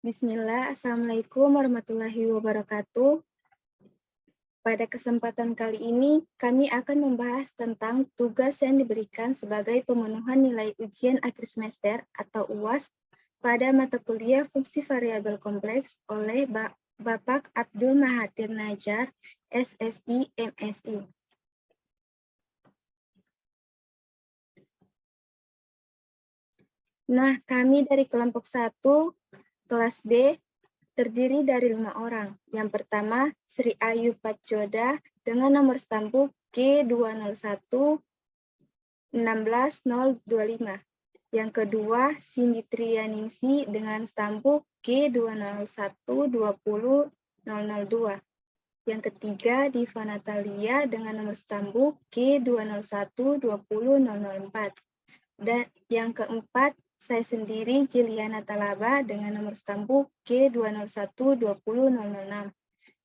Bismillah, Assalamualaikum warahmatullahi wabarakatuh. Pada kesempatan kali ini, kami akan membahas tentang tugas yang diberikan sebagai pemenuhan nilai ujian akhir semester atau UAS pada mata kuliah fungsi variabel kompleks oleh Bapak Abdul Mahathir Najar, SSI, MSI. Nah, kami dari kelompok 1, kelas B, terdiri dari 5 orang. Yang pertama, Sri Ayu Patjoda dengan nomor stampu G201-16025. Yang kedua, Cindy Trianingsi dengan stampu G201-20002. Yang ketiga, Diva Natalia dengan nomor stampu G201-20004. Dan yang keempat, saya sendiri, Jiliana Talaba, dengan nomor stampu G201-20006.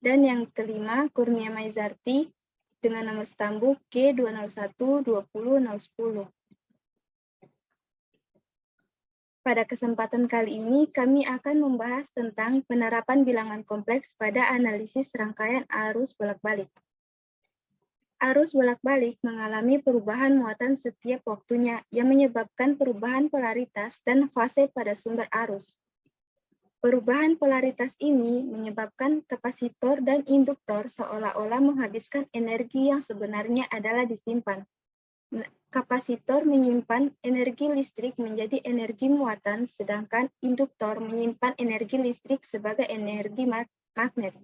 Dan yang kelima, Kurnia Maizarti, dengan nomor stampu G201-20010. Pada kesempatan kali ini, kami akan membahas tentang penerapan bilangan kompleks pada analisis rangkaian arus bolak-balik. Arus bolak-balik mengalami perubahan muatan setiap waktunya yang menyebabkan perubahan polaritas dan fase pada sumber arus. Perubahan polaritas ini menyebabkan kapasitor dan induktor seolah-olah menghabiskan energi yang sebenarnya adalah disimpan. Kapasitor menyimpan energi listrik menjadi energi muatan, sedangkan induktor menyimpan energi listrik sebagai energi magnet.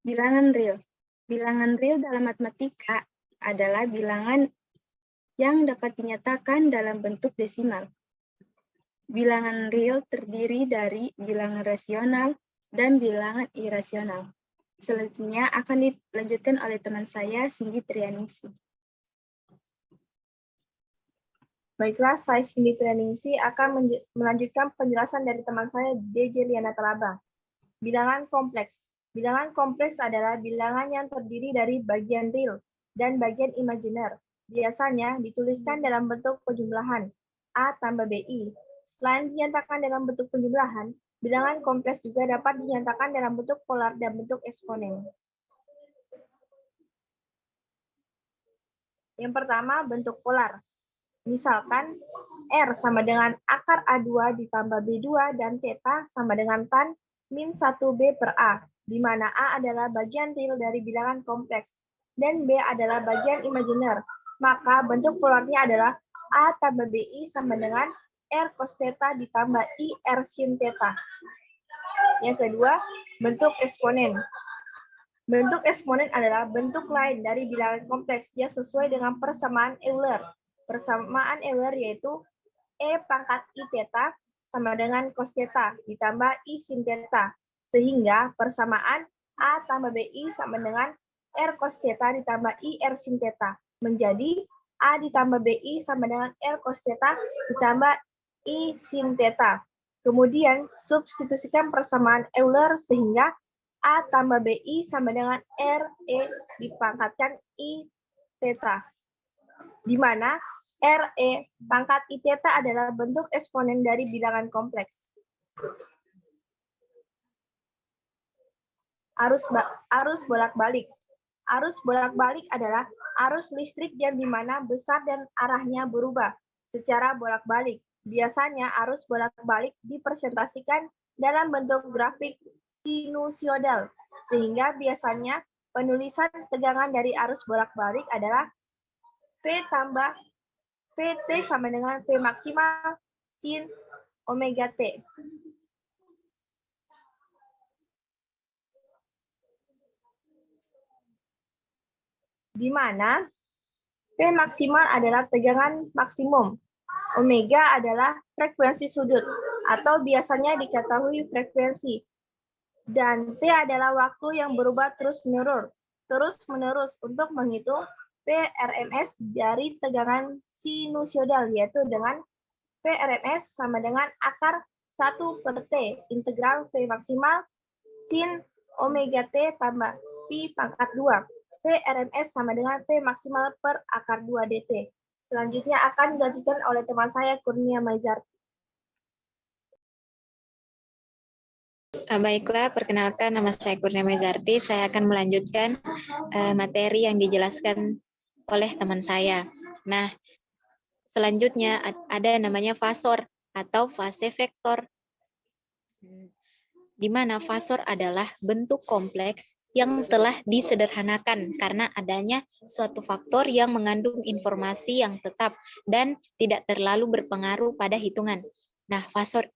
Bilangan real. Bilangan real dalam matematika adalah bilangan yang dapat dinyatakan dalam bentuk desimal. Bilangan real terdiri dari bilangan rasional dan bilangan irasional. Selanjutnya akan dilanjutkan oleh teman saya, Cindy Trianingsi. Baiklah, saya Cindy Trianingsi akan melanjutkan penjelasan dari teman saya, Jiliana Talaba. Bilangan kompleks. Bilangan kompleks adalah bilangan yang terdiri dari bagian real dan bagian imajiner. Biasanya dituliskan dalam bentuk penjumlahan, A tambah BI. Selain dinyatakan dalam bentuk penjumlahan, bilangan kompleks juga dapat dinyatakan dalam bentuk polar dan bentuk eksponen. Yang pertama, bentuk polar. Misalkan, R sama dengan akar A2 ditambah B2 dan theta sama dengan tan min 1B per A, di mana A adalah bagian real dari bilangan kompleks dan B adalah bagian imajiner. Maka bentuk polarnya adalah A tambah BI sama dengan R cos theta ditambah I R sin theta. Yang kedua, bentuk eksponen. Bentuk eksponen adalah bentuk lain dari bilangan kompleks yang sesuai dengan persamaan Euler. Persamaan Euler yaitu E pangkat I theta sama dengan cos theta ditambah I sin theta. Sehingga persamaan A tambah BI sama dengan R cos theta ditambah I R sin theta. Menjadi A ditambah BI sama dengan R cos theta ditambah I sin theta. Kemudian substitusikan persamaan Euler sehingga A tambah BI sama dengan RE dipangkatkan I theta. Di mana RE pangkat I theta adalah bentuk eksponen dari bilangan kompleks. Arus bolak-balik. Arus bolak-balik adalah arus listrik yang dimana besar dan arahnya berubah secara bolak-balik. Biasanya arus bolak-balik dipresentasikan dalam bentuk grafik sinusoidal, sehingga biasanya penulisan tegangan dari arus bolak-balik adalah P tambah PT sama dengan P maksimal sin omega T. Di mana P maksimal adalah tegangan maksimum, omega adalah frekuensi sudut, atau biasanya diketahui frekuensi, dan T adalah waktu yang berubah terus-menerus untuk menghitung PRMS dari tegangan sinusoidal, yaitu dengan PRMS sama dengan akar 1 per T, integral P maksimal sin omega T tambah Pi pangkat 2. PRMS sama dengan P maksimal per akar 2 DT. Selanjutnya akan dilanjutkan oleh teman saya, Kurnia Maizarti. Baiklah, perkenalkan nama saya Kurnia Zarti. Saya akan melanjutkan materi yang dijelaskan oleh teman saya. Nah, selanjutnya ada namanya fasor atau fase vektor. Di mana fasor adalah bentuk kompleks yang telah disederhanakan karena adanya suatu faktor yang mengandung informasi yang tetap dan tidak terlalu berpengaruh pada hitungan. Nah, fasor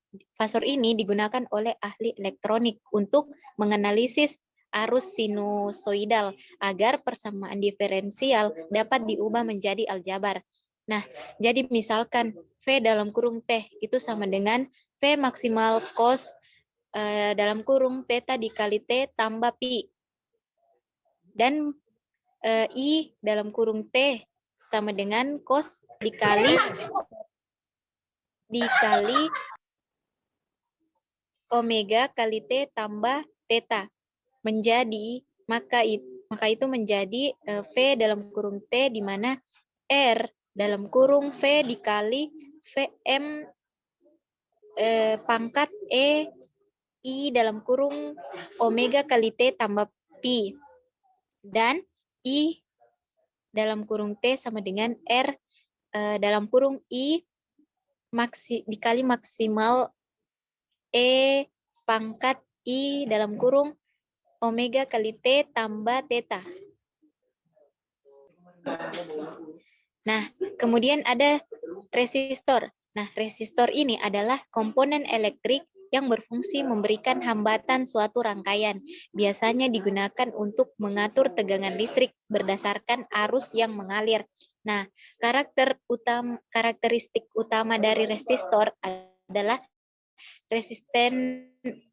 ini digunakan oleh ahli elektronik untuk menganalisis arus sinusoidal agar persamaan diferensial dapat diubah menjadi aljabar. Nah, jadi misalkan V dalam kurung T itu sama dengan V maksimal cos dalam kurung theta dikali T tambah pi. Dan I dalam kurung T sama dengan cos dikali omega kali T tambah theta. Maka itu menjadi V dalam kurung T di mana R dalam kurung V dikali Vm pangkat E I dalam kurung omega kali T tambah pi. Dan I dalam kurung T sama dengan R dalam kurung I dikali maksimal E pangkat I dalam kurung omega kali T tambah theta. Nah, kemudian ada resistor. Nah, resistor ini adalah komponen elektrik yang berfungsi memberikan hambatan suatu rangkaian. Biasanya digunakan untuk mengatur tegangan listrik berdasarkan arus yang mengalir. Nah, karakteristik utama dari resistor adalah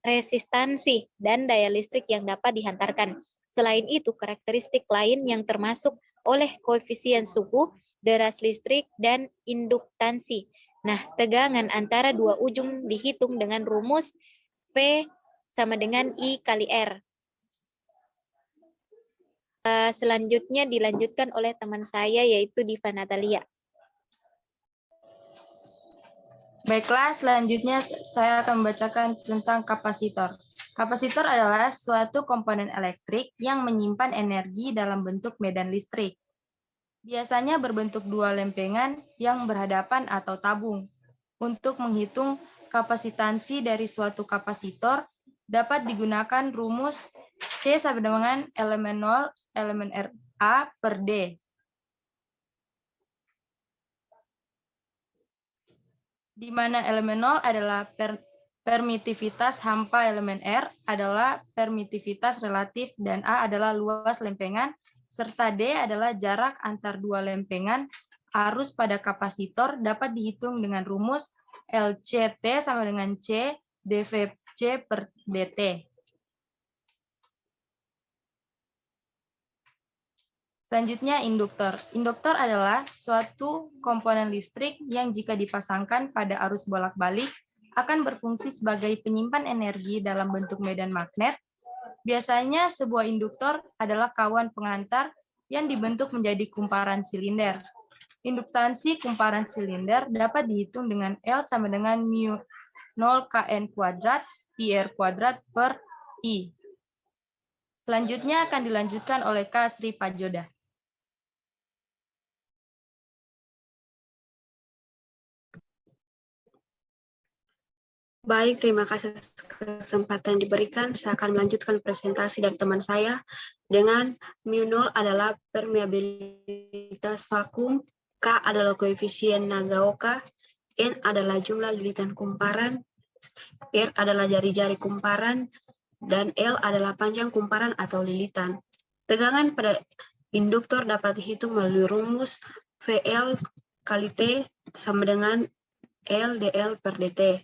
resistansi dan daya listrik yang dapat dihantarkan. Selain itu, karakteristik lain yang termasuk oleh koefisien suhu, deras listrik, dan induktansi. Nah, tegangan antara dua ujung dihitung dengan rumus P sama dengan I kali R. Selanjutnya dilanjutkan oleh teman saya yaitu Diva Natalia. Baiklah, selanjutnya saya akan membacakan tentang kapasitor. Kapasitor adalah suatu komponen elektrik yang menyimpan energi dalam bentuk medan listrik. Biasanya berbentuk dua lempengan yang berhadapan atau tabung. Untuk menghitung kapasitansi dari suatu kapasitor, dapat digunakan rumus C sama dengan elemen 0, elemen RA per D. Di mana elemen 0 adalah permitivitas hampa elemen R adalah permitivitas relatif dan A adalah luas lempengan, serta D adalah jarak antar dua lempengan. Arus pada kapasitor dapat dihitung dengan rumus LCT sama dengan C dVC per DT. Selanjutnya induktor. Induktor adalah suatu komponen listrik yang jika dipasangkan pada arus bolak-balik akan berfungsi sebagai penyimpan energi dalam bentuk medan magnet. Biasanya sebuah induktor adalah kawan pengantar yang dibentuk menjadi kumparan silinder. Induktansi kumparan silinder dapat dihitung dengan L sama dengan mu 0 Kn kuadrat PR kuadrat per I. Selanjutnya akan dilanjutkan oleh Kak Sri Pajoda. Baik, terima kasih atas kesempatan diberikan. Saya akan melanjutkan presentasi dari teman saya dengan mu0 adalah permeabilitas vakum, K adalah koefisien Nagaoka, N adalah jumlah lilitan kumparan, R adalah jari-jari kumparan, dan L adalah panjang kumparan atau lilitan. Tegangan pada induktor dapat dihitung melalui rumus VL kali T sama dengan L dL per dt.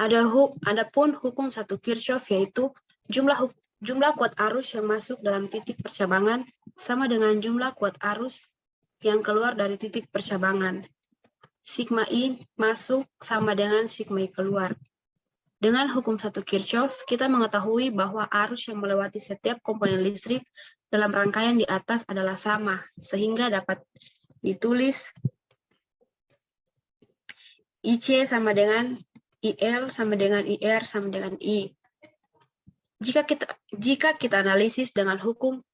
Adapun hukum satu Kirchhoff yaitu jumlah kuat arus yang masuk dalam titik percabangan sama dengan jumlah kuat arus yang keluar dari titik percabangan. Sigma I masuk sama dengan sigma I keluar. Dengan hukum satu Kirchhoff, kita mengetahui bahwa arus yang melewati setiap komponen listrik dalam rangkaian di atas adalah sama, sehingga dapat ditulis IC sama dengan IL sama dengan IR sama dengan I. Jika kita analisis dengan hukum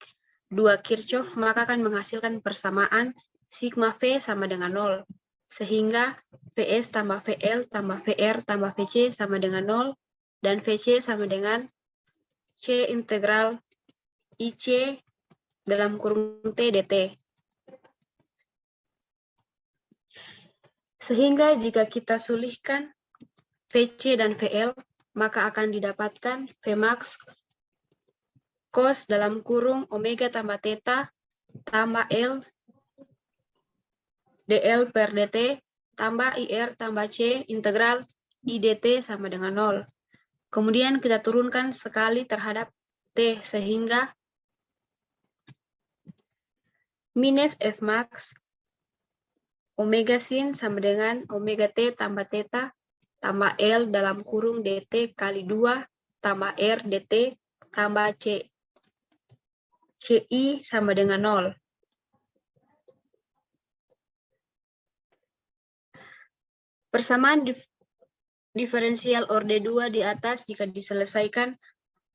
2 Kirchhoff, maka akan menghasilkan persamaan sigma V sama dengan 0. Sehingga Vs tambah Vl tambah Vr tambah Vc sama dengan 0. Dan Vc sama dengan C integral IC dalam kurung T dt. Sehingga jika kita sulihkan Vc dan Vl, maka akan didapatkan Vmax cos dalam kurung omega tambah theta tambah L dl per dt tambah IR tambah C integral I dt sama dengan 0. Kemudian kita turunkan sekali terhadap T sehingga minus Fmax omega sin sama dengan omega T tambah theta tambah L dalam kurung dt kali 2 tambah R dt tambah C. CI sama dengan 0. Persamaan diferensial orde 2 di atas jika diselesaikan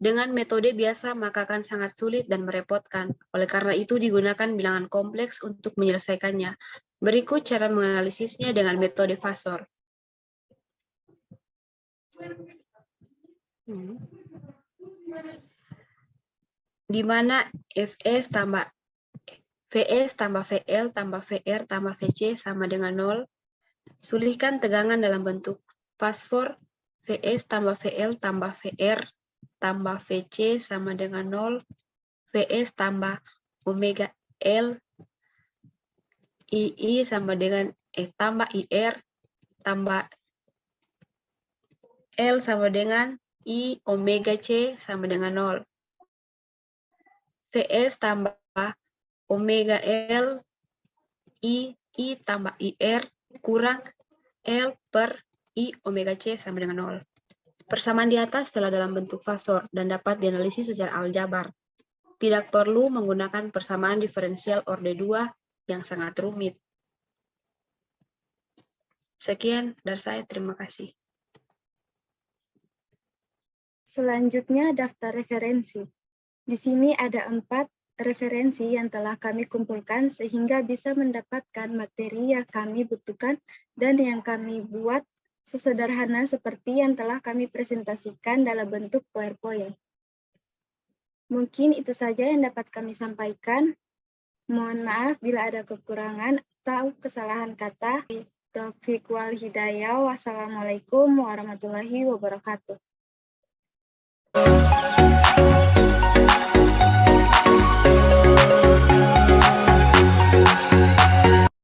dengan metode biasa maka akan sangat sulit dan merepotkan. Oleh karena itu digunakan bilangan kompleks untuk menyelesaikannya. Berikut cara menganalisisnya dengan metode Fasor. Di mana Vs tambah Vl tambah Vr tambah Vc sama dengan 0. Sulihkan tegangan dalam bentuk Fasfor. Vs tambah Vl tambah Vr tambah Vc sama dengan 0. Vs tambah omega L II sama dengan tambah IR tambah L sama dengan I omega C sama dengan 0. Vs tambah omega L I tambah IR kurang L per I omega C sama dengan 0. Persamaan di atas telah dalam bentuk Fasor dan dapat dianalisis secara aljabar. Tidak perlu menggunakan persamaan diferensial orde 2 yang sangat rumit. Sekian dari saya, terima kasih. Selanjutnya daftar referensi. Di sini ada 4 referensi yang telah kami kumpulkan sehingga bisa mendapatkan materi yang kami butuhkan dan yang kami buat sesederhana seperti yang telah kami presentasikan dalam bentuk PowerPoint. Mungkin itu saja yang dapat kami sampaikan. Mohon maaf bila ada kekurangan atau kesalahan kata. Taufiq wal hidayah. Wassalamualaikum warahmatullahi wabarakatuh.